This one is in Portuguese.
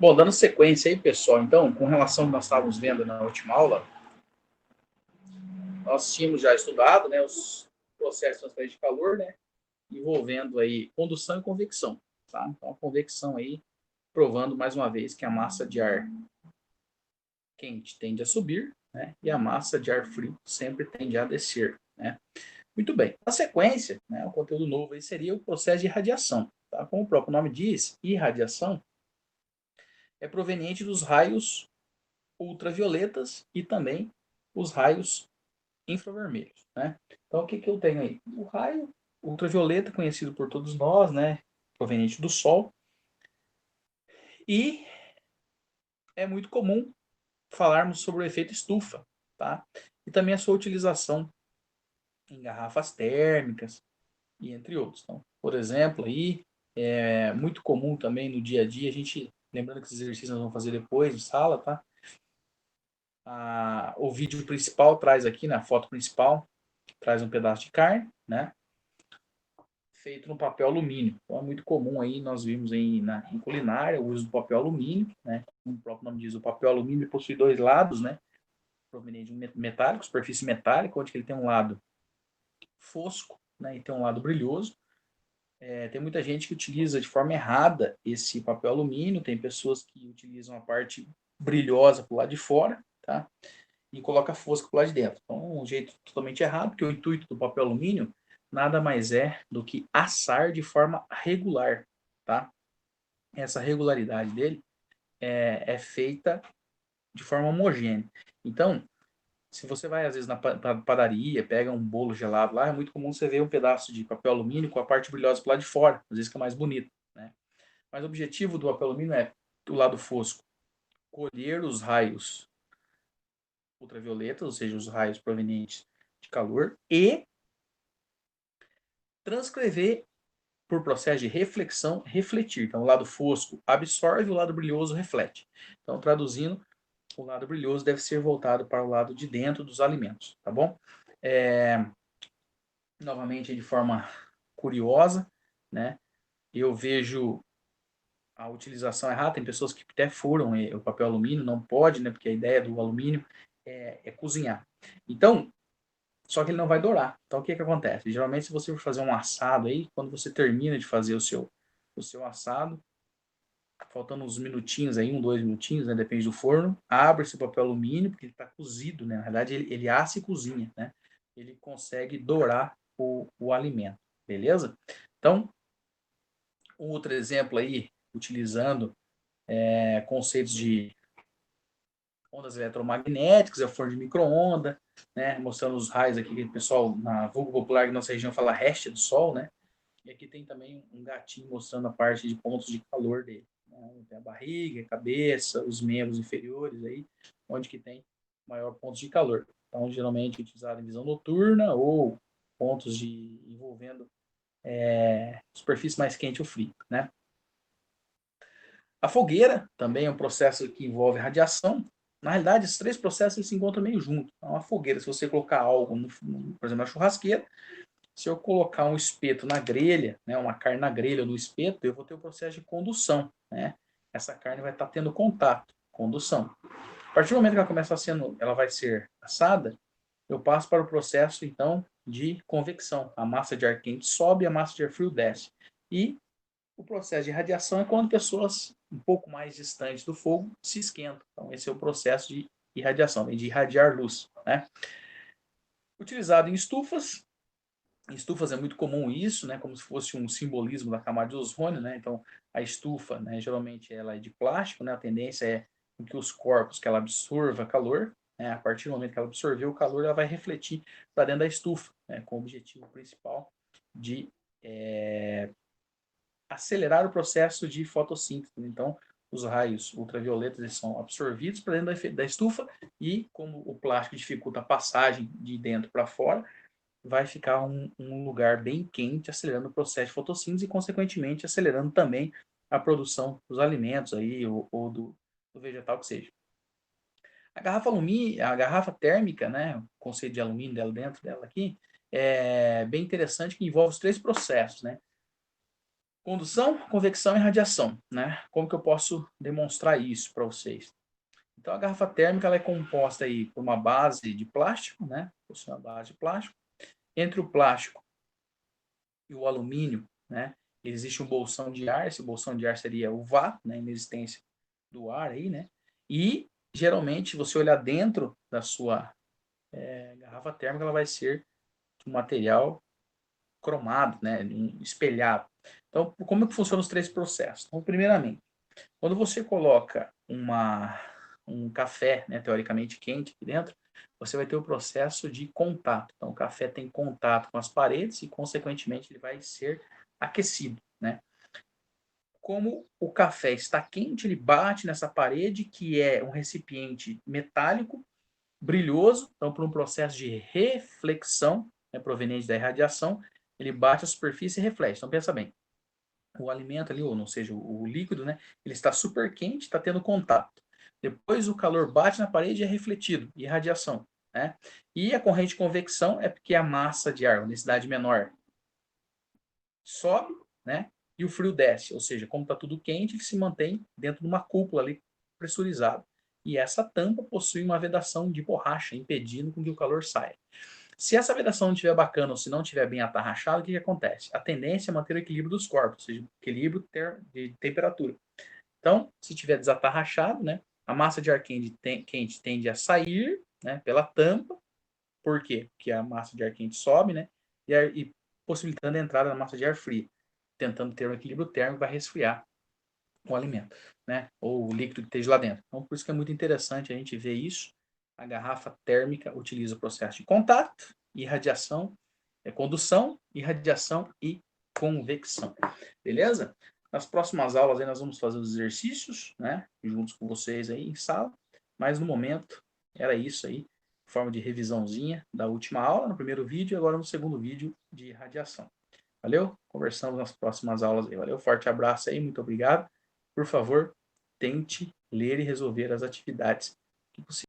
Bom, dando sequência aí, pessoal, então, com relação ao que nós estávamos vendo na última aula, nós tínhamos já estudado, né, os processos de transferência de calor, né, envolvendo aí condução e convecção, tá? Então, a convecção aí, provando mais uma vez que a massa de ar quente tende a subir, né, e a massa de ar frio sempre tende a descer, né? Muito bem. Na sequência, né, o conteúdo novo aí seria o processo de irradiação, tá? Como o próprio nome diz, irradiação é proveniente dos raios ultravioletas e também os raios infravermelhos, né? Então, o que que eu tenho aí? O raio ultravioleta, conhecido por todos nós, né? Proveniente do Sol. E é muito comum falarmos sobre o efeito estufa, tá? E também a sua utilização em garrafas térmicas e entre outros. Então, por exemplo, aí é muito comum também no dia a dia, a gente, lembrando que esses exercícios nós vamos fazer depois de sala, tá? O vídeo principal traz aqui, na foto principal, traz um pedaço de carne, né? Feito no papel alumínio. Então é muito comum aí, nós vimos aí em culinária o uso do papel alumínio, né? Como o próprio nome diz, o papel alumínio possui dois lados, né? Proveniente de um metálico, superfície metálica, onde ele tem um lado fosco, né? E tem um lado brilhoso. Tem muita gente que utiliza de forma errada esse papel alumínio, tem pessoas que utilizam a parte brilhosa para o lado de fora, tá? E coloca fosco para o lado de dentro. Então, um jeito totalmente errado, porque o intuito do papel alumínio nada mais é do que assar de forma regular, tá? Essa regularidade dele é feita de forma homogênea. Então, se você vai às vezes na padaria, pega um bolo gelado lá, é muito comum você ver um pedaço de papel alumínio com a parte brilhosa para lado de fora, às vezes que é mais bonito, né? Mas o objetivo do papel alumínio é, do lado fosco, colher os raios ultravioletas, ou seja, os raios provenientes de calor, e transcrever por processo de reflexão, refletir. Então, o lado fosco absorve, o lado brilhoso reflete. Então, traduzindo, o lado brilhoso deve ser voltado para o lado de dentro dos alimentos, tá bom? Novamente, de forma curiosa, né? Eu vejo a utilização errada, tem pessoas que até furam o papel alumínio, não pode, né? Porque a ideia do alumínio é cozinhar. Então, só que ele não vai dourar. Então, o que que acontece? Geralmente, se você for fazer um assado aí, quando você termina de fazer o seu assado, faltando uns minutinhos aí, 2 minutinhos, né? Depende do forno, abre esse papel alumínio, porque ele está cozido, né? Na verdade, ele assa e cozinha, né? Ele consegue dourar o alimento, beleza? Então, um outro exemplo aí, utilizando conceitos de ondas eletromagnéticas, é o forno de micro-onda, né? Mostrando os raios aqui, que o pessoal, na vulgo popular, que nossa região fala reste do sol, né? E aqui tem também um gatinho mostrando a parte de pontos de calor dele, né? Tem a barriga, a cabeça, os membros inferiores aí, onde que tem maior pontos de calor. Então, geralmente utilizado em visão noturna ou pontos de envolvendo superfície mais quente ou fria, né? A fogueira também é um processo que envolve radiação. Na realidade, esses três processos eles se encontram meio juntos. Então, a fogueira, se você colocar algo, por exemplo, na churrasqueira, se eu colocar um espeto na grelha, né, uma carne na grelha ou no espeto, eu vou ter o processo de condução, né? Essa carne vai estar tendo contato, condução. A partir do momento que ela começa sendo, ela vai ser assada, eu passo para o processo então de convecção. A massa de ar quente sobe, a massa de ar frio desce. E o processo de radiação é quando pessoas um pouco mais distantes do fogo se esquentam. Então esse é o processo de irradiação, de irradiar luz, né? Utilizado em estufas, é muito comum isso, né, como se fosse um simbolismo da camada de ozônio, né? Então, a estufa, né, geralmente ela é de plástico, né? A tendência é que os corpos que ela absorva calor, né? A partir do momento que ela absorveu o calor, ela vai refletir para dentro da estufa, né? Com o objetivo principal de acelerar o processo de fotossíntese. Então, os raios ultravioletas eles são absorvidos para dentro da estufa e, como o plástico dificulta a passagem de dentro para fora, vai ficar um lugar bem quente, acelerando o processo de fotossíntese e, consequentemente, acelerando também a produção dos alimentos aí, ou do vegetal que seja. A garrafa alumínio, a garrafa térmica, né, o conceito de alumínio dela dentro dela aqui, é bem interessante que envolve os três processos, né? Condução, convecção e radiação, né? Como que eu posso demonstrar isso para vocês? Então, a garrafa térmica ela é composta aí por uma base de plástico, né? Possui uma base de plástico. Entre o plástico e o alumínio, né? Existe um bolsão de ar. Esse bolsão de ar seria o vácuo, né? A inexistência do ar aí, né? E geralmente, se você olhar dentro da sua garrafa térmica, ela vai ser de um material cromado, né? Espelhado. Então, como é que funcionam os três processos? Então, primeiramente, quando você coloca um café, né, teoricamente quente aqui dentro, você vai ter o processo de contato. Então, o café tem contato com as paredes e, consequentemente, ele vai ser aquecido, né? Como o café está quente, ele bate nessa parede, que é um recipiente metálico, brilhoso, então, por um processo de reflexão, né, proveniente da irradiação, ele bate a superfície e reflete. Então, pensa bem, o alimento ali, ou não seja, o líquido, né? Ele está super quente, está tendo contato. Depois o calor bate na parede e é refletido, e radiação, né? E a corrente de convecção é porque a massa de ar, a densidade menor, sobe, né? E o frio desce, ou seja, como está tudo quente, ele se mantém dentro de uma cúpula ali pressurizada. E essa tampa possui uma vedação de borracha, impedindo com que o calor saia. Se essa vedação não estiver bacana ou se não estiver bem atarrachado, o que, que acontece? A tendência é manter o equilíbrio dos corpos, ou seja, equilíbrio de temperatura. Então, se estiver desatarrachado, né, a massa de ar quente tende a sair, né, pela tampa. Por quê? Porque a massa de ar quente sobe, né, e possibilitando a entrada da massa de ar fria, tentando ter um equilíbrio térmico para resfriar o alimento, né, ou o líquido que esteja lá dentro. Então, por isso que é muito interessante a gente ver isso. A garrafa térmica utiliza o processo de contato, irradiação, condução, irradiação e convecção. Beleza? Nas próximas aulas aí nós vamos fazer os exercícios, né? Juntos com vocês aí em sala. Mas no momento era isso aí, forma de revisãozinha da última aula, no primeiro vídeo e agora no segundo vídeo de radiação. Valeu? Conversamos nas próximas aulas aí. Valeu, forte abraço aí, muito obrigado. Por favor, tente ler e resolver as atividades que possível.